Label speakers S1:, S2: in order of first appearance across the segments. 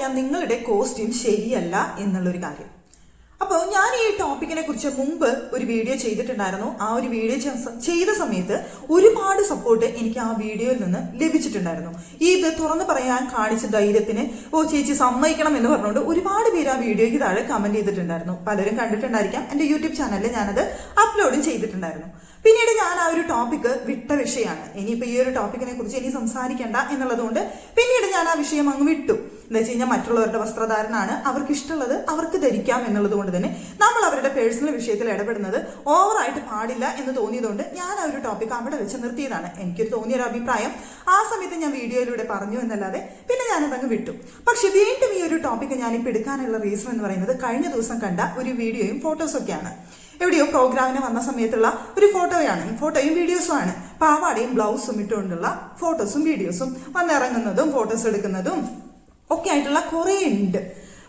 S1: എനിക്കറിയാം നിങ്ങളുടെ കോസ്റ്റ്യൂം ശരിയല്ല എന്നുള്ളൊരു കാര്യം. അപ്പോൾ ഞാൻ ഈ ടോപ്പിക്കിനെ കുറിച്ച് മുമ്പ് ഒരു വീഡിയോ ചെയ്തിട്ടുണ്ടായിരുന്നു. ആ ഒരു വീഡിയോ ചെയ്ത സമയത്ത് ഒരുപാട് സപ്പോർട്ട് എനിക്ക് ആ വീഡിയോയിൽ നിന്ന് ലഭിച്ചിട്ടുണ്ടായിരുന്നു. ഇത് തുറന്നു പറയാൻ കാണിച്ച ധൈര്യത്തിന് ചേച്ചി സമ്മതിക്കണം എന്ന് പറഞ്ഞുകൊണ്ട് ഒരുപാട് പേര് ആ വീഡിയോയ്ക്ക് താഴെ കമന്റ് ചെയ്തിട്ടുണ്ടായിരുന്നു. പലരും കണ്ടിട്ടുണ്ടായിരിക്കാം. എൻ്റെ യൂട്യൂബ് ചാനലിൽ ഞാനത് അപ്ലോഡും ചെയ്തിട്ടുണ്ടായിരുന്നു. പിന്നീട് ഞാൻ ആ ഒരു ടോപ്പിക്ക് വിട്ട വിഷയമാണ്. ഇനിയിപ്പോൾ ഈ ഒരു ടോപ്പിക്കിനെ കുറിച്ച് ഇനി സംസാരിക്കേണ്ട എന്നുള്ളതുകൊണ്ട് പിന്നീട് ഞാൻ ആ വിഷയം അങ്ങ് വിട്ടു. എന്താ വെച്ച് കഴിഞ്ഞാൽ മറ്റുള്ളവരുടെ വസ്ത്രധാരണമാണ്, അവർക്ക് ഇഷ്ടമുള്ളത് അവർക്ക് ധരിക്കാം എന്നുള്ളത് കൊണ്ട് തന്നെ നമ്മൾ അവരുടെ പേഴ്സണൽ വിഷയത്തിൽ ഇടപെടുന്നത് ഓവറായിട്ട് പാടില്ല എന്ന് തോന്നിയതുകൊണ്ട് ഞാൻ ആ ഒരു ടോപ്പിക് അവിടെ വെച്ച് നിർത്തിയതാണ്. എനിക്കൊരു തോന്നിയൊരു അഭിപ്രായം ആ സമയത്ത് ഞാൻ വീഡിയോയിലൂടെ പറഞ്ഞു എന്നല്ലാതെ പിന്നെ ഞാനതങ്ങ് വിട്ടു. പക്ഷെ വീണ്ടും ഈ ഒരു ടോപ്പിക്ക് ഞാനിപ്പോൾ എടുക്കാനുള്ള റീസൺ എന്ന് പറയുന്നത് കഴിഞ്ഞ ദിവസം കണ്ട ഒരു വീഡിയോയും ഫോട്ടോസൊക്കെയാണ്. എവിടെയോ പ്രോഗ്രാമിന് വന്ന സമയത്തുള്ള ഒരു ഫോട്ടോയും വീഡിയോസും ആണ്. പാവാടയും ബ്ലൗസും ഇട്ടുകൊണ്ടുള്ള ഫോട്ടോസും വീഡിയോസും വന്നിറങ്ങുന്നതും ഫോട്ടോസ് എടുക്കുന്നതും ഒക്കെ ആയിട്ടുള്ള കുറേ ഉണ്ട്.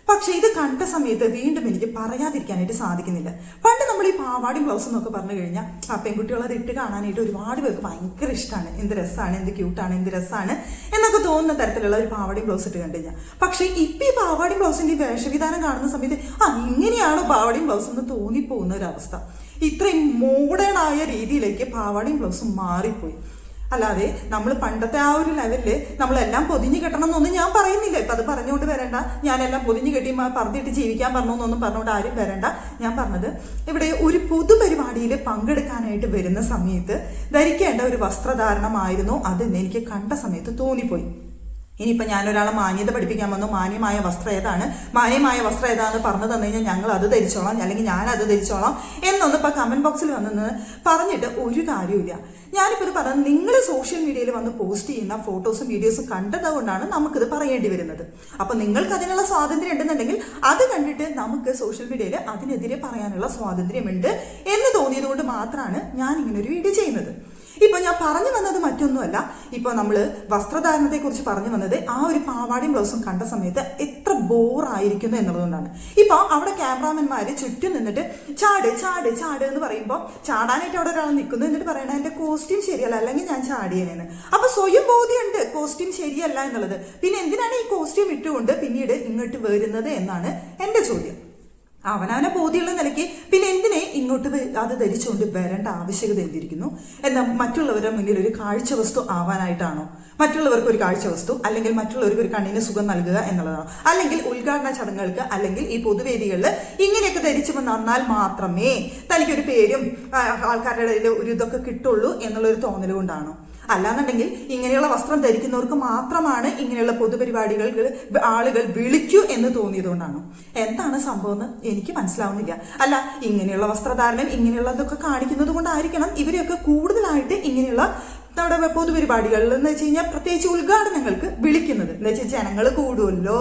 S1: പക്ഷെ ഇത് കണ്ട സമയത്ത് വീണ്ടും എനിക്ക് പറയാതിരിക്കാനായിട്ട് സാധിക്കുന്നില്ല. പണ്ട് നമ്മൾ ഈ പാവാടിയും ബ്ലൗസും എന്നൊക്കെ പറഞ്ഞു കഴിഞ്ഞാൽ ആ പെൺകുട്ടികൾ അത് ഇട്ട് കാണാനായിട്ട് ഒരുപാട് പേർക്ക് ഭയങ്കര ഇഷ്ടമാണ്. എന്ത് രസമാണ്, എന്ത് ക്യൂട്ടാണ്, എന്ത് രസമാണ് എന്നൊക്കെ തോന്നുന്ന തരത്തിലുള്ള ഒരു പാവാടിയും ബ്ലൗസ് ഇട്ട് കണ്ടു കഴിഞ്ഞാൽ. പക്ഷെ ഇപ്പം ഈ പാവാടിയും ബ്ലൗസിന്റെ വേഷവിധാനം കാണുന്ന സമയത്ത് ഇങ്ങനെയാണോ പാവാടിയും ബ്ലൗസ് എന്ന് തോന്നിപ്പോകുന്ന ഒരു അവസ്ഥ. ഇത്രയും മോഡേൺ ആയ രീതിയിലേക്ക് പാവാടിയും ബ്ലൗസും മാറിപ്പോയി. അല്ലാതെ നമ്മൾ പണ്ടത്തെ ആ ഒരു ലെവലില് നമ്മളെല്ലാം പൊതിഞ്ഞു കെട്ടണം എന്നൊന്നും ഞാൻ പറയുന്നില്ല. ഇപ്പം അത് പറഞ്ഞുകൊണ്ട് വരണ്ട, ഞാനെല്ലാം പൊതിഞ്ഞു കെട്ടി പറഞ്ഞിട്ട് ജീവിക്കാൻ പറഞ്ഞൊന്നും പറഞ്ഞുകൊണ്ട് ആരും വരണ്ട. ഞാൻ പറഞ്ഞത് ഇവിടെ ഒരു പൊതുപരിപാടിയിൽ പങ്കെടുക്കാനായിട്ട് വരുന്ന സമയത്ത് ധരിക്കേണ്ട ഒരു വസ്ത്രധാരണമായിരുന്നു അതെന്ന് എനിക്ക് കണ്ട സമയത്ത് തോന്നിപ്പോയി. ഇനിയിപ്പോൾ ഞാനൊരാളെ മാന്യത പഠിപ്പിക്കാൻ വന്നു, മാന്യമായ വസ്ത്രം ഏതാന്ന് പറഞ്ഞു തന്നു കഴിഞ്ഞാൽ ഞങ്ങൾ അത് ധരിച്ചോളാം, അല്ലെങ്കിൽ ഞാൻ അത് ധരിച്ചോളാം എന്നൊന്നും ഇപ്പം കമന്റ് ബോക്സിൽ വന്നെന്ന് പറഞ്ഞിട്ട് ഒരു കാര്യമില്ല. ഞാനിപ്പോൾ ഇത് പറഞ്ഞത് നിങ്ങൾ സോഷ്യൽ മീഡിയയിൽ വന്ന് പോസ്റ്റ് ചെയ്യുന്ന ഫോട്ടോസും വീഡിയോസും കണ്ടതുകൊണ്ടാണ് നമുക്കിത് പറയേണ്ടി വരുന്നത്. അപ്പം നിങ്ങൾക്ക് അതിനുള്ള സ്വാതന്ത്ര്യം ഉണ്ടെന്നുണ്ടെങ്കിൽ അത് കണ്ടിട്ട് നമുക്ക് സോഷ്യൽ മീഡിയയിൽ അതിനെതിരെ പറയാനുള്ള സ്വാതന്ത്ര്യമുണ്ട് എന്ന് തോന്നിയത് കൊണ്ട് മാത്രമാണ് ഞാൻ ഇങ്ങനെ ഒരു വീഡിയോ ചെയ്യുന്നത്. ഇപ്പൊ ഞാൻ പറഞ്ഞു വന്നത് മറ്റൊന്നുമല്ല. ഇപ്പൊ നമ്മള് വസ്ത്രധാരണത്തെ കുറിച്ച് പറഞ്ഞു വന്നത് ആ ഒരു പാവാടിയും ബ്ലൗസും കണ്ട സമയത്ത് എത്ര ബോറായിരിക്കുന്നു എന്നുള്ളതുകൊണ്ടാണ്. ഇപ്പൊ അവിടെ ക്യാമറാമാൻമാര് ചുറ്റും നിന്നിട്ട് ചാട് ചാട് ചാട് എന്ന് പറയുമ്പോൾ ചാടാനായിട്ട് അവിടെ ഒരാൾ നിൽക്കുന്നു. എന്നിട്ട് പറയണ എന്റെ കോസ്റ്റ്യൂം ശരിയല്ല, അല്ലെങ്കിൽ ഞാൻ ചാടിയേനെന്ന്. അപ്പൊ സ്വയം ബോധ്യമുണ്ട് കോസ്റ്റ്യൂം ശരിയല്ല എന്നുള്ളത്. പിന്നെ എന്തിനാണ് ഈ കോസ്റ്റ്യൂം ഇട്ടുകൊണ്ട് പിന്നീട് ഇങ്ങോട്ട് വരുന്നത് എന്നാണ് എന്റെ ചോദ്യം. അവനവനെ ബോധ്യമുള്ള നിലയ്ക്ക് പിന്നെ എന്തിനെ ഇങ്ങോട്ട് അത് ധരിച്ചുകൊണ്ട് വരേണ്ട ആവശ്യകത എന്തിരിക്കുന്നു? എന്നാൽ മറ്റുള്ളവരുടെ മുന്നിൽ ഒരു കാഴ്ച വസ്തു ആവാനായിട്ടാണോ? മറ്റുള്ളവർക്ക് ഒരു കാഴ്ച വസ്തു, അല്ലെങ്കിൽ മറ്റുള്ളവർക്ക് ഒരു കണ്ണിന് സുഖം നൽകുക എന്നുള്ളതാണോ? അല്ലെങ്കിൽ ഉദ്ഘാടന ചടങ്ങുകൾക്ക് അല്ലെങ്കിൽ ഈ പൊതുവേദികളിൽ ഇങ്ങനെയൊക്കെ ധരിച്ചു വന്നാൽ മാത്രമേ തനിക്കൊരു പേരും ആൾക്കാരുടെ ഇടയിൽ ഒരു ഇതൊക്കെ കിട്ടുള്ളൂ എന്നുള്ളൊരു തോന്നൽ കൊണ്ടാണോ? അല്ലാന്നുണ്ടെങ്കിൽ ഇങ്ങനെയുള്ള വസ്ത്രം ധരിക്കുന്നവർക്ക് മാത്രമാണ് ഇങ്ങനെയുള്ള പൊതുപരിപാടികൾ ആളുകൾ വിളിക്കൂ എന്ന് തോന്നിയതുകൊണ്ടാണോ? എന്താണ് സംഭവം എന്ന് എനിക്ക് മനസ്സിലാവുന്നില്ല. അല്ല, ഇങ്ങനെയുള്ള വസ്ത്രധാരണം ഇങ്ങനെയുള്ളതൊക്കെ കാണിക്കുന്നത് കൊണ്ടായിരിക്കണം ഇവരെയൊക്കെ കൂടുതലായിട്ട് ഇങ്ങനെയുള്ള നമ്മുടെ പൊതുപരിപാടികളിൽ എന്ന് വെച്ച് കഴിഞ്ഞാൽ പ്രത്യേകിച്ച് ഉദ്ഘാടനങ്ങൾക്ക് വിളിക്കുന്നത്. എന്ന് വെച്ചാൽ ജനങ്ങൾ കൂടുമല്ലോ,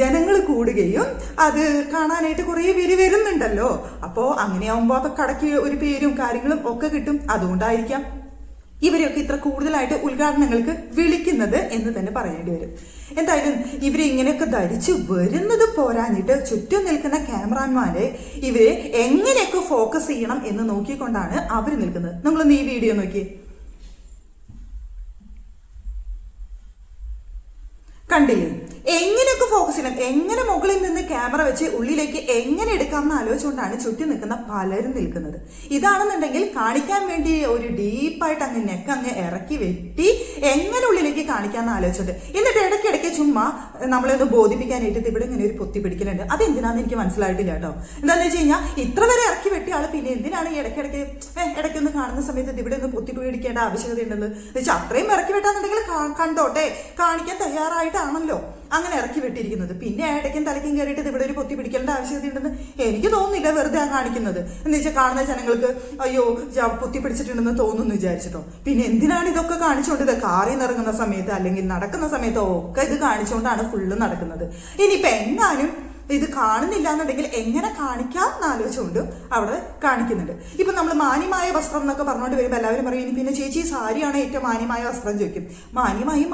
S1: ജനങ്ങൾ കൂടുകയും അത് കാണാനായിട്ട് കുറേ പേര് വരുന്നുണ്ടല്ലോ. അപ്പോൾ അങ്ങനെയാവുമ്പോൾ അത് കടയ്ക്ക് ഒരു പേരും കാര്യങ്ങളും ഒക്കെ കിട്ടും. അതുകൊണ്ടായിരിക്കാം ഇവരെയൊക്കെ ഇത്ര കൂടുതലായിട്ട് ഉദ്ഘാടനങ്ങൾക്ക് വിളിക്കുന്നത് എന്ന് തന്നെ പറയേണ്ടി വരും. എന്തായാലും ഇവരെ ഇങ്ങനെയൊക്കെ ധരിച്ചു വരുന്നത് പോരാഞ്ഞിട്ട് ചുറ്റും നിൽക്കുന്ന ക്യാമറാമാരെ ഇവരെ എങ്ങനെയൊക്കെ ഫോക്കസ് ചെയ്യണം എന്ന് നോക്കിക്കൊണ്ടാണ് അവർ നിൽക്കുന്നത്. നമ്മളൊന്ന് ഈ വീഡിയോ നോക്കി കണ്ടില്ലേ? എങ്ങനെയൊക്കെ ഫോക്കസ് ചെയ്യണം, എങ്ങനെ മുകളിൽ നിന്ന് ക്യാമറ വെച്ച് ഉള്ളിലേക്ക് എങ്ങനെ എടുക്കാമെന്ന് ആലോചിച്ചുകൊണ്ടാണ് ചുറ്റും നിൽക്കുന്ന പലരും നിൽക്കുന്നത്. ഇതാണെന്നുണ്ടെങ്കിൽ കാണിക്കാൻ വേണ്ടി ഒരു ഡീപ്പായിട്ട് അങ്ങ് നെക്ക് അങ്ങ് ഇറക്കി വെട്ടി എങ്ങനെ ഉള്ളിലേക്ക് കാണിക്കാമെന്ന് ആലോചിച്ചിട്ട് എന്നിട്ട് ഇടയ്ക്കിടയ്ക്ക് ചുമ്മാ നമ്മളൊന്ന് ബോധിപ്പിക്കാനായിട്ട് ഇവിടെ ഇങ്ങനെ ഒരു പൊത്തി പിടിക്കലുണ്ട്. അതെന്തിനാന്ന് എനിക്ക് മനസ്സിലായിട്ടില്ല കേട്ടോ. എന്താണെന്ന് വെച്ച് കഴിഞ്ഞാൽ ഇത്ര വരെ ഇറക്കി വെട്ടിയ ആൾ പിന്നെ എന്തിനാണ് ഈ ഇടയ്ക്കൊന്ന് കാണുന്ന സമയത്ത് ഇവിടെ ഒന്ന് പൊത്തി പിടിക്കേണ്ട ആവശ്യകത ഉണ്ടെന്ന് വെച്ചാൽ അത്രയും ഇറക്കി വെട്ടാന്നുണ്ടെങ്കിൽ കണ്ടോട്ടെ, കാണിക്കാൻ തയ്യാറായിട്ടാണല്ലോ അങ്ങനെ ഇറക്കി വെട്ടിയിരിക്കുന്നത്. പിന്നെ ഇടയ്ക്കും തലയ്ക്കും കയറിയിട്ട് ഇവിടെ ഒരു പൊത്തി പിടിക്കേണ്ട ആവശ്യകത ഉണ്ടെന്ന് എനിക്ക് തോന്നുന്നില്ല. വെറുതെ ആ കാണിക്കുന്നത് എന്ന് വെച്ചാൽ കാണുന്ന ജനങ്ങൾക്ക് അയ്യോ പൊത്തി പിടിച്ചിട്ടുണ്ടെന്ന് തോന്നുന്നു വിചാരിച്ചിട്ടോ. പിന്നെ എന്തിനാണ് ഇതൊക്കെ കാണിച്ചുകൊണ്ട് ഇത് കാറിൽ നിന്ന് ഇറങ്ങുന്ന സമയത്ത് അല്ലെങ്കിൽ നടക്കുന്ന സമയത്തോ ഒക്കെ ഇത് കാണിച്ചുകൊണ്ടാണ് ഫുള്ള് നടക്കുന്നത്. ഇനിയിപ്പോൾ എങ്ങാനും ഇത് കാണുന്നില്ല എന്നുണ്ടെങ്കിൽ എങ്ങനെ കാണിക്കാം എന്നാലോചിച്ചുകൊണ്ട് അവിടെ കാണിക്കുന്നുണ്ട്. ഇപ്പൊ നമ്മൾ മാന്യമായ വസ്ത്രം എന്നൊക്കെ പറഞ്ഞുകൊണ്ട് വരുമ്പോൾ എല്ലാവരും പറയും പിന്നെ ചേച്ചി സാരിയാണ് ഏറ്റവും മാന്യമായ വസ്ത്രം ചോദിക്കും.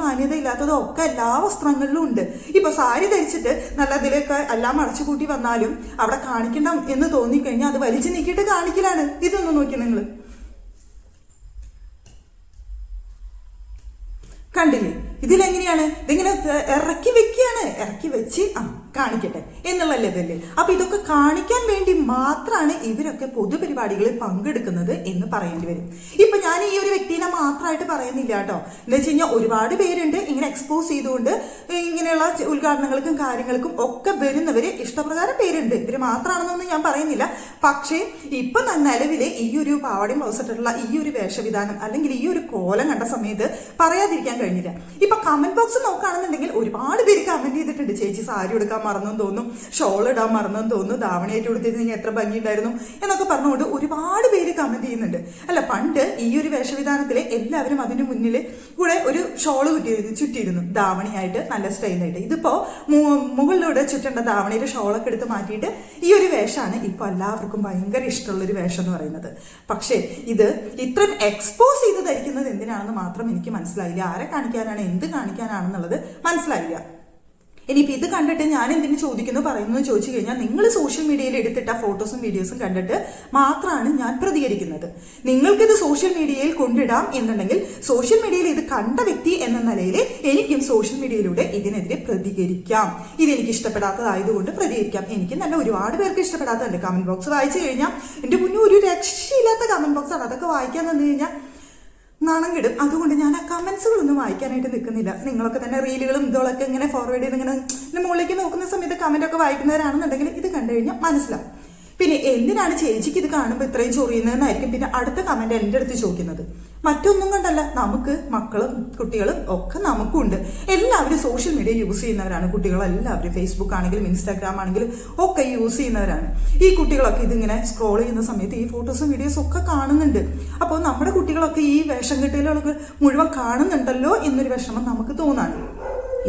S1: മാന്യത ഇല്ലാത്തതും ഒക്കെ എല്ലാ വസ്ത്രങ്ങളിലും ഉണ്ട്. ഇപ്പൊ സാരി ധരിച്ചിട്ട് നല്ല ഇതിലൊക്കെ എല്ലാം അടച്ചു കൂട്ടി വന്നാലും അവിടെ കാണിക്കണം എന്ന് തോന്നിക്കഴിഞ്ഞാൽ അത് വലിച്ചു നീക്കിയിട്ട് കാണിക്കലാണ്. ഇതൊന്നും നോക്കി നിങ്ങൾ കണ്ടില്ലേ? ഇതിലെങ്ങനെയാണ് ഇതിങ്ങനെ ഇറക്കി വെക്കുകയാണ്, ഇറക്കി വെച്ച് കാണിക്കട്ടെ എന്നുള്ള ലെവലിൽ. അപ്പൊ ഇതൊക്കെ കാണിക്കാൻ വേണ്ടി മാത്രമാണ് ഇവരൊക്കെ പൊതുപരിപാടികളിൽ പങ്കെടുക്കുന്നത് എന്ന് പറയേണ്ടി വരും. ഇപ്പൊ ഞാൻ ഈ ഒരു വ്യക്തിനെ മാത്രമായിട്ട് പറയുന്നില്ല കേട്ടോ. എന്താ വെച്ച് കഴിഞ്ഞാൽ ഒരുപാട് പേരുണ്ട് ഇങ്ങനെ എക്സ്പോസ് ചെയ്തുകൊണ്ട് ഇങ്ങനെയുള്ള ഉദ്ഘാടനങ്ങൾക്കും കാര്യങ്ങൾക്കും ഒക്കെ വരുന്നവര് ഇഷ്ടപ്രകാരം പേരുണ്ട്. ഇവര് മാത്രമാണെന്നൊന്നും ഞാൻ പറയുന്നില്ല. പക്ഷേ ഇപ്പൊ നിലവിലെ ഈ ഒരു പാവാടിയും ബ്ലൗസിട്ടുള്ള ഈ ഒരു വേഷവിധാനം അല്ലെങ്കിൽ ഈ ഒരു കോലം കണ്ട സമയത്ത് പറയാതിരിക്കാൻ കഴിഞ്ഞില്ല. ഇപ്പൊ കമന്റ് ബോക്സ് നോക്കുകയാണെന്നുണ്ടെങ്കിൽ ഒരുപാട് പേര് കമന്റ് ചെയ്തിട്ടുണ്ട്, ചേച്ചി സാരി എടുക്കാൻ മറന്നെന്ന് തോന്നുന്നു, ഷോൾ ഇടാൻ മറന്നെന്ന് തോന്നുന്നു, ധാവണിയായിട്ട് കൊടുത്തിരുന്നെങ്കിൽ എത്ര ഭംഗിയുണ്ടായിരുന്നു എന്നൊക്കെ പറഞ്ഞുകൊണ്ട് ഒരുപാട് പേര് കമന്റ് ചെയ്യുന്നുണ്ട്. അല്ല, പണ്ട് ഈ ഒരു വേഷവിധാനത്തില് എല്ലാവരും അതിന് മുന്നിൽ കൂടെ ഒരു ഷോള് ചുറ്റിയിരുന്നു ധാവണിയായിട്ട്, നല്ല സ്റ്റൈലായിട്ട്. ഇതിപ്പോ മുകളിലൂടെ ചുറ്റേണ്ട ധാവണിയുടെ ഷോളൊക്കെ എടുത്ത് മാറ്റിയിട്ട് ഈ ഒരു വേഷമാണ് ഇപ്പൊ എല്ലാവർക്കും ഭയങ്കര ഇഷ്ടമുള്ള ഒരു വേഷം എന്ന് പറയുന്നത്. പക്ഷേ ഇത് ഇത്രയും എക്സ്പോസ് ചെയ്ത് ധരിക്കുന്നത് എന്തിനാണെന്ന് മാത്രം എനിക്ക് മനസ്സിലായില്ല. ആരെ കാണിക്കാനാണ്, എന്ത് കാണിക്കാനാണെന്നുള്ളത് മനസ്സിലായില്ല. ഇനിയിപ്പോൾ ഇത് കണ്ടിട്ട് ഞാൻ എന്തിനു ചോദിക്കുന്നു പറയുന്നു ചോദിച്ചു കഴിഞ്ഞാൽ, നിങ്ങൾ സോഷ്യൽ മീഡിയയിൽ എടുത്തിട്ട ഫോട്ടോസും വീഡിയോസും കണ്ടിട്ട് മാത്രമാണ് ഞാൻ പ്രതികരിക്കുന്നത്. നിങ്ങൾക്കിത് സോഷ്യൽ മീഡിയയിൽ കൊണ്ടിടാം എന്നുണ്ടെങ്കിൽ സോഷ്യൽ മീഡിയയിൽ ഇത് കണ്ട വ്യക്തി എന്ന നിലയിൽ എനിക്കും സോഷ്യൽ മീഡിയയിലൂടെ ഇതിനെതിരെ പ്രതികരിക്കാം. ഇതെനിക്ക് ഇഷ്ടപ്പെടാത്തതായതുകൊണ്ട് പ്രതികരിക്കാം. എനിക്ക് നല്ല ഒരുപാട് പേർക്ക് ഇഷ്ടപ്പെടാത്തതുണ്ട്. കമന്റ് ബോക്സ് വായിച്ചു കഴിഞ്ഞാൽ എൻ്റെ മുന്നേ ഒരു രക്ഷയില്ലാത്ത കമന്റ് ബോക്സ് ആണ്. അതൊക്കെ വായിക്കാൻ തന്നു കഴിഞ്ഞാൽ നാണം കിടും. അതുകൊണ്ട് ഞാൻ ആ കമന്റ്സുകളൊന്നും വായിക്കാനായിട്ട് നിൽക്കുന്നില്ല. നിങ്ങളൊക്കെ തന്നെ റീലുകളും ഇതോളൊക്കെ ഇങ്ങനെ ഫോർവേഡ് ചെയ്ത് ഇങ്ങനെ മുകളിലേക്ക് നോക്കുന്ന സമയത്ത് കമന്റ് ഒക്കെ വായിക്കുന്നവരാണെന്നുണ്ടെങ്കിൽ ഇത് കണ്ടു കഴിഞ്ഞാൽ മനസ്സിലാവും. പിന്നെ എന്തിനാണ് ചേച്ചിക്ക് ഇത് കാണുമ്പോൾ ഇത്രയും ചൊറിയുന്നതെന്നായിരിക്കും പിന്നെ അടുത്ത കമന്റ് എൻ്റെ അടുത്ത് ചോദിക്കുന്നത്. മറ്റൊന്നും കണ്ടല്ല, നമുക്ക് മക്കളും കുട്ടികളും ഒക്കെ നമുക്കുണ്ട്. എല്ലാവരും സോഷ്യൽ മീഡിയ യൂസ് ചെയ്യുന്നവരാണ്. കുട്ടികളെല്ലാവരും ഫേസ്ബുക്ക് ആണെങ്കിലും ഇൻസ്റ്റാഗ്രാം ആണെങ്കിലും ഒക്കെ യൂസ് ചെയ്യുന്നവരാണ്. ഈ കുട്ടികളൊക്കെ ഇതിങ്ങനെ സ്ക്രോൾ ചെയ്യുന്ന സമയത്ത് ഈ ഫോട്ടോസും വീഡിയോസും ഒക്കെ കാണുന്നുണ്ട്. അപ്പോൾ നമ്മുടെ കുട്ടികളൊക്കെ ഈ വേഷം കെട്ടലുകളൊക്കെ മുഴുവൻ കാണുന്നുണ്ടല്ലോ എന്നൊരു വിഷമം നമുക്ക് തോന്നാണ്.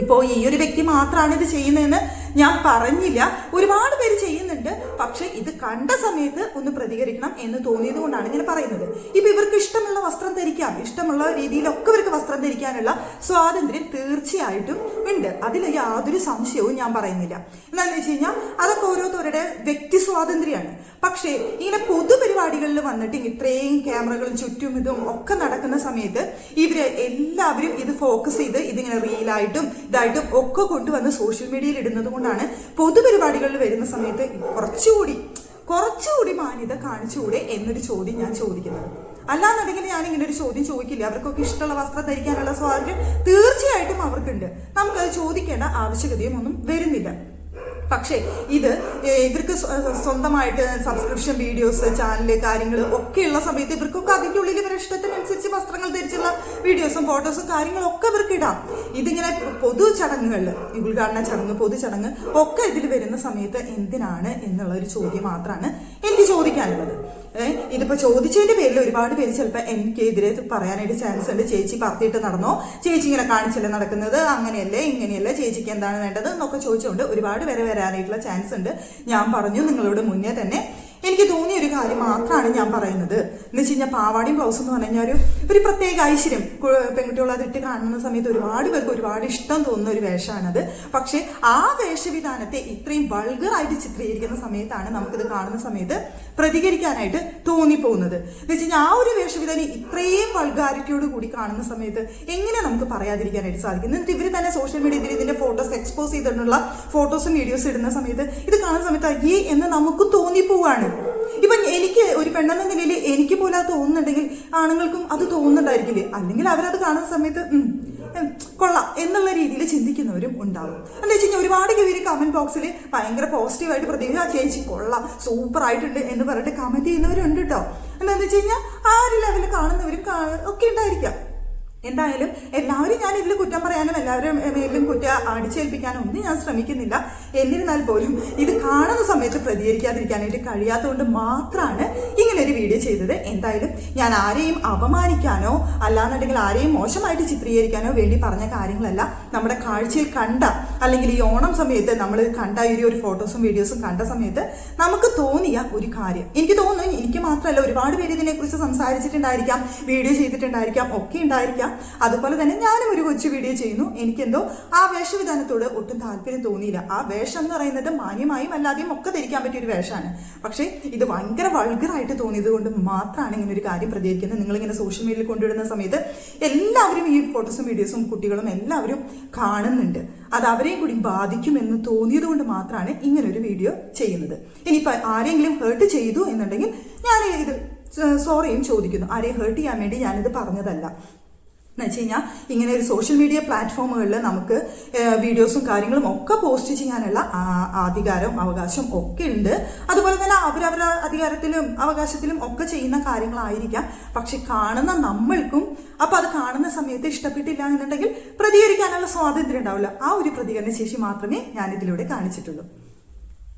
S1: ഇപ്പോൾ ഈ ഒരു വ്യക്തി മാത്രമാണ് ഇത് ചെയ്യുന്നതെന്ന് ഞാൻ പറഞ്ഞില്ല, ഒരുപാട് പേര് ചെയ്യുന്നുണ്ട്. പക്ഷെ ഇത് കണ്ട സമയത്ത് ഒന്ന് പ്രതികരിക്കണം എന്ന് തോന്നിയത് കൊണ്ടാണ് ഇങ്ങനെ പറയുന്നത്. ഇപ്പൊ ഇവർക്ക് ഇഷ്ടമുള്ള വസ്ത്രം ധരിക്കാം, ഇഷ്ടമുള്ള രീതിയിലൊക്കെ ഇവർക്ക് വസ്ത്രം ധരിക്കാനുള്ള സ്വാതന്ത്ര്യം തീർച്ചയായിട്ടും ഉണ്ട്. അതിൽ യാതൊരു സംശയവും ഞാൻ പറയുന്നില്ല. എന്താണെന്ന് വെച്ച് കഴിഞ്ഞാൽ അതൊക്കെ ഓരോരുത്തരുടെ വ്യക്തി സ്വാതന്ത്ര്യമാണ്. പക്ഷേ ഇങ്ങനെ പൊതുപരിപാടികളിൽ വന്നിട്ട് ഇത്രയും ക്യാമറകളും ചുറ്റും ഇതും ഒക്കെ നടക്കുന്ന സമയത്ത് ഇവര് എല്ലാവരും ഇത് ഫോക്കസ് ചെയ്ത് ഇതിങ്ങനെ റീലായിട്ടും ഇതായിട്ടും ഒക്കെ കൊണ്ടുവന്ന് സോഷ്യൽ മീഡിയയിൽ ഇടുന്നത് കൊണ്ടാണ് പൊതുപരിപാടികളിൽ വരുന്ന സമയത്ത് കുറച്ചുകൂടി മാന്യത കാണിച്ചുകൂടെ എന്നൊരു ചോദ്യം ഞാൻ ചോദിക്കുന്നത്. അല്ലാന്നുണ്ടെങ്കിൽ ഞാൻ ഇങ്ങനെ ഒരു ചോദ്യം ചോദിക്കില്ല. അവർക്കൊക്കെ ഇഷ്ടമുള്ള വസ്ത്രം ധരിക്കാനുള്ള സ്വാതന്ത്ര്യം തീർച്ചയായിട്ടും അവർക്കുണ്ട്. നമുക്കത് ചോദിക്കേണ്ട ആവശ്യകതയും ഒന്നും വരുന്നില്ല. പക്ഷേ ഇത് ഇവർക്ക് സ്വന്തമായിട്ട് സബ്സ്ക്രിപ്ഷൻ വീഡിയോസ് ചാനല് കാര്യങ്ങൾ ഒക്കെ ഉള്ള സമയത്ത് ഇവർക്കൊക്കെ അതിൻ്റെ ഉള്ളിൽ ഇവരുടെ ഇഷ്ടത്തിനനുസരിച്ച് വസ്ത്രങ്ങൾ ധരിച്ചുള്ള വീഡിയോസും ഫോട്ടോസും കാര്യങ്ങളൊക്കെ ഇവർക്ക് ഇടാം. ഇതിങ്ങനെ പൊതു ചടങ്ങുകളിൽ ഉദ്ഘാടന ചടങ്ങ് പൊതുചടങ്ങ് ഒക്കെ ഇതിൽ വരുന്ന സമയത്ത് എന്തിനാണ് എന്നുള്ള ഒരു ചോദ്യം മാത്രമാണ് എനിക്ക് ചോദിക്കാനുള്ളത്. ഇതിപ്പോ ചോദിച്ചതിന്റെ പേരിൽ ഒരുപാട് പേര് ചിലപ്പോൾ എനിക്കെതിരെ പറയാനായിട്ട് ചാൻസ് ഉണ്ട്. ചേച്ചി പറത്തിയിട്ട് നടന്നോ, ചേച്ചി ഇങ്ങനെ കാണിച്ചല്ലേ നടക്കുന്നത്, അങ്ങനെയല്ലേ ഇങ്ങനെയല്ലേ, ചേച്ചിക്ക് എന്താണ് വേണ്ടത് എന്നൊക്കെ ചോദിച്ചുകൊണ്ട് ഒരുപാട് പേരെ വരാനായിട്ടുള്ള ചാൻസ് ഉണ്ട്. ഞാൻ പറഞ്ഞു നിങ്ങളോട് മുന്നേ തന്നെ എനിക്ക് തോന്നിയ ഒരു കാര്യം മാത്രമാണ് ഞാൻ പറയുന്നത്. എന്ന് വെച്ച് കഴിഞ്ഞാൽ പാവാടിയും ബ്ലൗസ് എന്ന് പറഞ്ഞു കഴിഞ്ഞാൽ ഒരു പ്രത്യേക ഐശ്വര്യം. പെൺകുട്ടികൾ അതിട്ട് കാണുന്ന സമയത്ത് ഒരുപാട് പേർക്ക് ഒരുപാട് ഇഷ്ടം തോന്നുന്ന ഒരു വേഷമാണത്. പക്ഷെ ആ വേഷവിധാനത്തെ ഇത്രയും വൾഗറായിട്ട് ചിത്രീകരിക്കുന്ന സമയത്താണ് നമുക്കിത് കാണുന്ന സമയത്ത് പ്രതികരിക്കാനായിട്ട് തോന്നിപ്പോകുന്നത്. എന്ന് വെച്ച് കഴിഞ്ഞാൽ ആ ഒരു വേഷവിധാനം ഇത്രയും വൾഗാരിറ്റിയോട് കൂടി കാണുന്ന സമയത്ത് എങ്ങനെ നമുക്ക് പറയാതിരിക്കാനായിട്ട് സാധിക്കും? എന്നിട്ട് ഇവർ തന്നെ സോഷ്യൽ മീഡിയയിൽ ഇതിന്റെ ഫോട്ടോസ് എക്സ്പോസ് ചെയ്തിട്ടുള്ള ഫോട്ടോസും വീഡിയോസ് ഇടുന്ന സമയത്ത് ഇത് കാണുന്ന സമയത്ത് അയ്യേ എന്ന് നമുക്ക് തോന്നിപ്പോവാണ്. ഇപ്പൊ എനിക്ക് ഒരു പെണ്ണെന്ന നിലയിൽ എനിക്ക് പോലും അത് തോന്നുന്നുണ്ടെങ്കിൽ ആണുങ്ങൾക്കും അത് തോന്നുന്നുണ്ടായിരിക്കില്ലേ? അല്ലെങ്കിൽ അവരത് കാണുന്ന സമയത്ത് കൊള്ളാം എന്നുള്ള രീതിയിൽ ചിന്തിക്കുന്നവരും ഉണ്ടാവും. എന്താ വെച്ച് കഴിഞ്ഞാൽ ഒരുപാട് പേര് കമന്റ് ബോക്സിൽ ഭയങ്കര പോസിറ്റീവായിട്ട് പ്രതികരിക്കും, ആ ചേച്ചി കൊള്ളാം സൂപ്പർ ആയിട്ടുണ്ട് എന്ന് പറഞ്ഞിട്ട് കമന്റ് ചെയ്യുന്നവരുണ്ട് കേട്ടോ. എന്താണെന്ന് വെച്ച് കഴിഞ്ഞാൽ ആ ഒരു ലെവലിൽ കാണുന്നവരും ഒക്കെ ഉണ്ടായിരിക്കാം. എന്തായാലും എല്ലാവരും ഞാൻ ഇതിൽ കുറ്റം പറയാനും എല്ലാവരും മേലും കുറ്റം അടിച്ചേൽപ്പിക്കാനും ഒന്നും ഞാൻ ശ്രമിക്കുന്നില്ല. എന്നിരുന്നാൽ പോലും ഇത് കാണുന്ന സമയത്ത് പ്രതികരിക്കാതിരിക്കാനായിട്ട് കഴിയാത്തതുകൊണ്ട് മാത്രമാണ് ഇങ്ങനെ ഒരു വീഡിയോ ചെയ്തത്. എന്തായാലും ഞാൻ ആരെയും അപമാനിക്കാനോ അല്ലാന്നുണ്ടെങ്കിൽ ആരെയും മോശമായിട്ട് ചിത്രീകരിക്കാനോ വേണ്ടി പറഞ്ഞ കാര്യങ്ങളല്ല. നമ്മുടെ കാഴ്ചയിൽ കണ്ട അല്ലെങ്കിൽ ഈ ഓണം സമയത്ത് നമ്മൾ കണ്ട ഒരു ഫോട്ടോസും വീഡിയോസും കണ്ട സമയത്ത് നമുക്ക് തോന്നിയ ഒരു കാര്യം. എനിക്ക് തോന്നുന്നു എനിക്ക് മാത്രമല്ല ഒരുപാട് പേര് ഇതിനെക്കുറിച്ച് സംസാരിച്ചിട്ടുണ്ടായിരിക്കാം, വീഡിയോ ചെയ്തിട്ടുണ്ടായിരിക്കാം, ഒക്കെ ഉണ്ടായിരിക്കാം. അതുപോലെ തന്നെ ഞാനും ഒരു കൊച്ചു വീഡിയോ ചെയ്യുന്നു. എനിക്കെന്തോ ആ വേഷവിധാനത്തോട് ഒട്ടും താല്പര്യം തോന്നിയില്ല. ആ വേഷം എന്ന് പറയുന്നത് മാന്യമായും അല്ലാതെയും ഒക്കെ ധരിക്കാൻ പറ്റിയ ഒരു വേഷമാണ്. പക്ഷേ ഇത് ഭയങ്കര വൾഗറായിട്ട് തോന്നിയത് കൊണ്ട് മാത്രമാണ് ഇങ്ങനെ ഒരു കാര്യം പ്രതികരിക്കുന്നത്. നിങ്ങളിങ്ങനെ സോഷ്യൽ മീഡിയയിൽ കൊണ്ടുവിടുന്ന സമയത്ത് എല്ലാവരും ഈ ഫോട്ടോസും വീഡിയോസും കുട്ടികളും എല്ലാവരും കാണുന്നുണ്ട്. അത് അവരെയും കൂടി ബാധിക്കുമെന്ന് തോന്നിയത് കൊണ്ട് മാത്രമാണ് ഇങ്ങനൊരു വീഡിയോ ചെയ്യുന്നത്. ഇനിയിപ്പോൾ ആരെങ്കിലും ഹേർട്ട് ചെയ്തു എന്നുണ്ടെങ്കിൽ ഞാൻ ഇത് സോറിയും ചോദിക്കുന്നു. ആരെയും ഹേർട്ട് ചെയ്യാൻ വേണ്ടി ഞാനിത് പറഞ്ഞതല്ല. എന്ന് വെച്ച് കഴിഞ്ഞാൽ ഇങ്ങനെ ഒരു സോഷ്യൽ മീഡിയ പ്ലാറ്റ്ഫോമുകളിൽ നമുക്ക് വീഡിയോസും കാര്യങ്ങളും ഒക്കെ പോസ്റ്റ് ചെയ്യാനുള്ള അധികാരം അവകാശം ഒക്കെ ഉണ്ട്. അതുപോലെ തന്നെ അവരവരുടെ അധികാരത്തിലും അവകാശത്തിലും ഒക്കെ ചെയ്യുന്ന കാര്യങ്ങളായിരിക്കാം. പക്ഷെ കാണുന്ന നമ്മൾക്കും അപ്പം അത് കാണുന്ന സമയത്ത് ഇഷ്ടപ്പെട്ടില്ല എന്നുണ്ടെങ്കിൽ പ്രതികരിക്കാനുള്ള സ്വാതന്ത്ര്യം ഉണ്ടാവില്ല. ആ ഒരു പ്രതികരണ ശേഷി മാത്രമേ ഞാനിതിലൂടെ കാണിച്ചിട്ടുള്ളൂ.